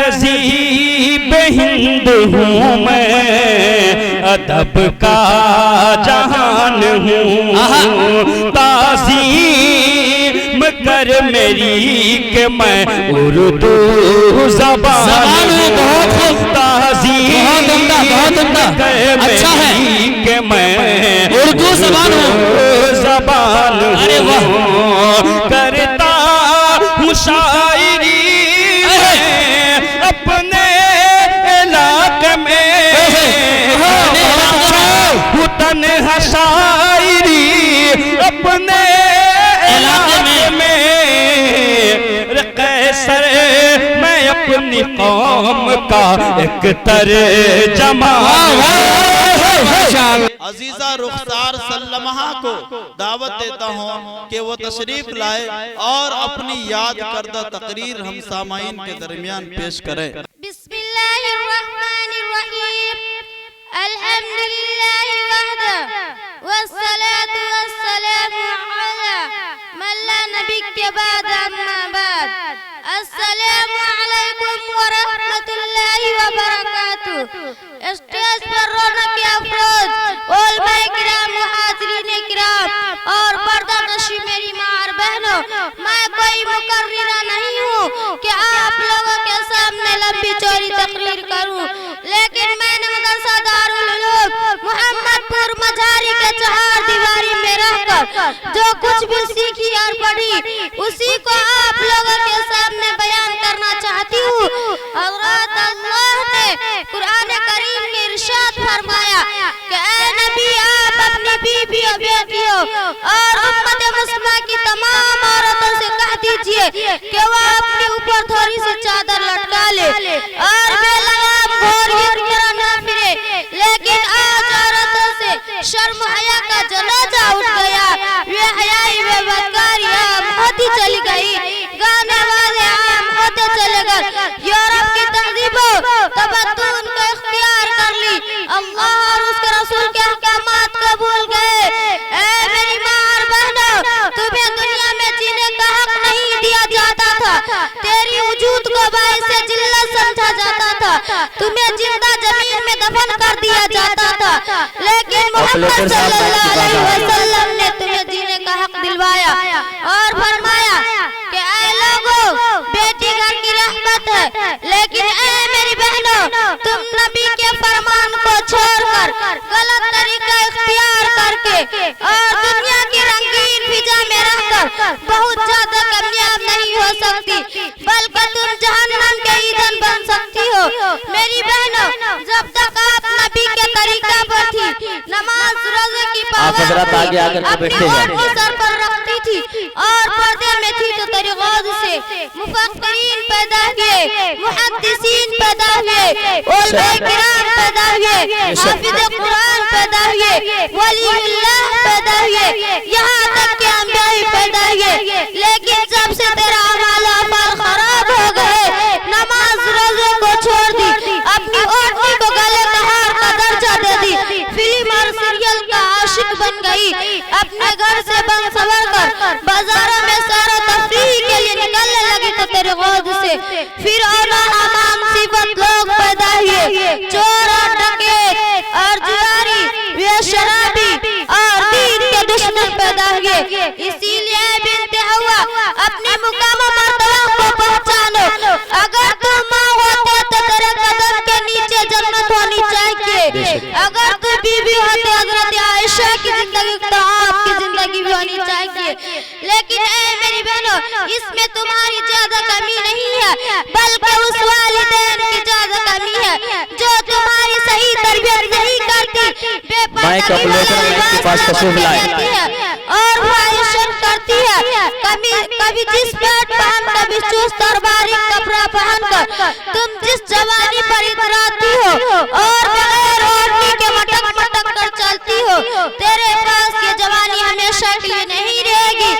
तहज़ीब हिंद हूँ मैं, अदब का जहान हूँ। ताज़ीम कर मेरी कि मैं उर्दू ज़बान हूँ। ताज़ीम कर मेरी कि मैं उर्दू ज़बान हूँ। करता हूँ शायरी अपने इलाके में, तन्हा शायरी अपने इलाके में। कैसर मैं अपनी कौम का एक तर्जमा। अजीजा रुखसार सल्लमहा को दावत देता हूँ कि वो तशरीफ लाए और अपनी याद करदा तकरीर हम सामाईन के दरमियान पेश करें। बिस्मिल्लाहिर्रहमानिर्रहीम, अल्हम्दुलिल्लाहि वहदा वस्सलातु वस्सलामु अला मन ला नबिय्य बाद, अम्मा बाद। अस्सलामु अलैकुम व रहमतुल्लाहि व बरकातुहू। स्टेज पर रौनक अफरोज उलमाए किराम, मुहाजिरीन किराम और पर्दानशी मेरी माँ और बहनों, मैं कोई मुकर्रिरा नहीं हूँ कि आप लोगों के सामने लंबी चौड़ी तकरीर करूँ, लेकिन मैंने मदरसा दारुल उलूम मोहम्मदपुर मझारी के चहार दीवारी में रहकर जो कुछ भी सीखी और पढ़ी उसी को आप लोगों के सामने बयान करना चाहती हूँ। हज़रत अल्लाह ने कुरान करीम में इरशाद फरमाया कि ऐ नबी, आप अपनी बीवियों, बेटियों और उम्मत मुस्लिमा की तमाम औरतों से कह दीजिए कि वो अपने ऊपर थोड़ी सी चादर लटका ले और बेलगाम घोर की तरह न फिरे। लेकिन आज औरतों से शर्म हया का जनाजा उठ गया, बेहयाई बेवकारी आम होती चली गई, गाने वाले आम होते चले गए, यूरोप की तहजीबों तबद्दुन को इख्तियार कर ली, अल्लाह और उसके रसूल के अहकामात को भूल गए। ऐ मेरी माँ और बहनों, तुम्हें दुनिया में जीने का हक नहीं दिया जाता था, तेरी वजूद को बाइसे जिल्लत समझा जाता था, तुम्हें जिंदा जमीन में दफन कर दिया जाता था, लेकिन मोहम्मद सल्लल्लाहु अलैहि वसल्लम ने तुम्हें जीने का हक दिलवाया और फरमाया कि ऐ लोगों, बेटी घर की रहमत है। लेकिन ऐ मेरी बहनों, तुम नबी के फरमान को छोड़कर गलत तरीका इख्तियार करके और दुनिया की रंगीन फिजा में रहकर बहुत ज्यादा कामयाब नहीं हो सकती, बल्कि तुम जहन्नम के ईंधन बन सकती हो। मेरी बहनों, जब तक आप नबी के तरीका पर थी, नमाज रोजे की पाबंदी अपनी औरत सर पर रखती थी और पर्दे में थी, तो तेरी गौज से मुफक्किरीन पैदा हुए, मुहद्दिसीन पैदा हुए, उलमाए किराम पैदा हुए, हाफिज़ कुरान पैदा हुए, वलीउल्लाह पैदा हुए, यहाँ तक के अंबिया पैदा हुए। लेकिन जब से तेरा अमाल खराब हो गए, नमाज रोजे को छोड़ दी, अपनी औरती को गले का हार का दर्जा दे दी, फिल्म और सीरियल का आशिक बन गई, अपने घर से बन सवर कर बाजारों में सैर तफरीह के लिए निकलने लगी, तो तेरे गौज से फिर अमान सिफत लोग पैदा हुए, चोर और डकैत और जुआरी, वे शराबी और दीन के दुश्मन पैदा हुए। इसीलिए बिनते हवा, अपनी मुकाम मर्तबा को पहचानो। अगर तुम माँ होते तो तेरे कदम के नीचे जन्नत होनी चाहिए, अगर तू बीवी होते हजरत आयशा की जिंदगी तो आपकी जिंदगी भी होनी चाहिए। लेकिन ऐ मेरी बहनों, इसमें तुम्हारी ज्यादा कमी नहीं है, बल्कि उस वालिदैन की ज्यादा कमी है जो तुम्हारी सही तरबियत नहीं करती, बेपर्वाही और ख्वाहिशन करती है। कभी जिस पैंट पहन, कभी चुस्त और बारीक कपड़ा पहनकर तुम जिस जवानी पर इतराती हो और बगैर ओढ़नी के मटक मटक कर चलती हो, तेरे पास ये जवानी हमेशा के लिए नहीं रहेगी,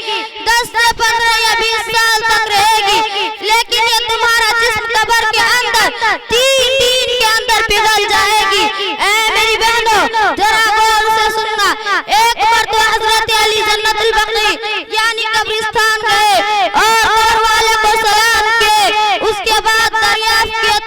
10 से 15 या 20 साल तक रहेगी। लेकिन ये तुम्हारा जिस्म कब्र के अंदर 3 दिन के अंदर पिघल जाएगी। ऐ मेरी बहनों, जरा गौर से सुनना। एक मर्तबा हजरत अली जन्नतुल बकी यानी कब्रिस्तान गए और घर वाले को सलाम किए, उसके बाद दरियाफ्त किए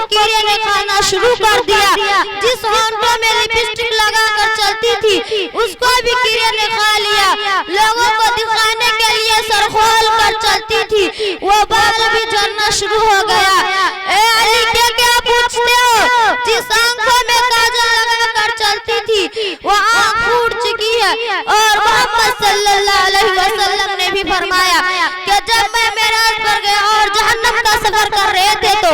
कीड़े ने खाना शुरू कर दिया। जिस होंठों में लिपस्टिक लगाकर चलती थी उसको भी कीड़े ने खा लिया। लोगों को दिखाने के लिए सर खोल कर चलती थी, वो बाल भी झड़ना शुरू हो गया। ए अली क्या पूछते हो? जिस आंखों में काजल लगाकर चलती थी वो आंख फूट चुकी है। और मोहम्मद सल्लल्लाहु अलैहि वसल्लम ने भी फरमाया कि जब मैं मेराज पर गया और जहन्नम का सफर कर रहे थे तो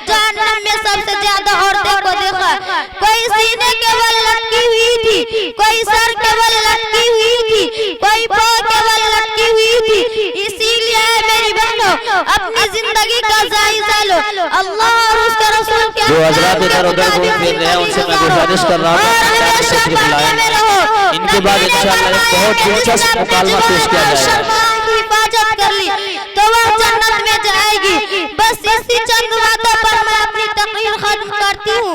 जहन्नम में सबसे ज्यादा औरतों को देखा। कोई सीने के बल लटकी हुई थी, कोई सर के बल लटकी हुई थी, कोई पाँव के बल लटकी हुई थी। इसीलिए मेरी बहनों अपनी जिंदगी का जायजा लो। अल्लाह और उसका रसूल के जो हजरात इधर उधर घूम फिर रहे हैं उनसे मैं गुजारिश कर रहा हूँ इनके बाद इंशाअल्लाह एक बहुत दिलचस्प मुकालमा पेश किया जाएगा। हिफाजत कर ली तो वह जन्नत में जाएगी। बस इसी चंद बातों पर मैं अपनी तकरीर खत्म करती हूँ।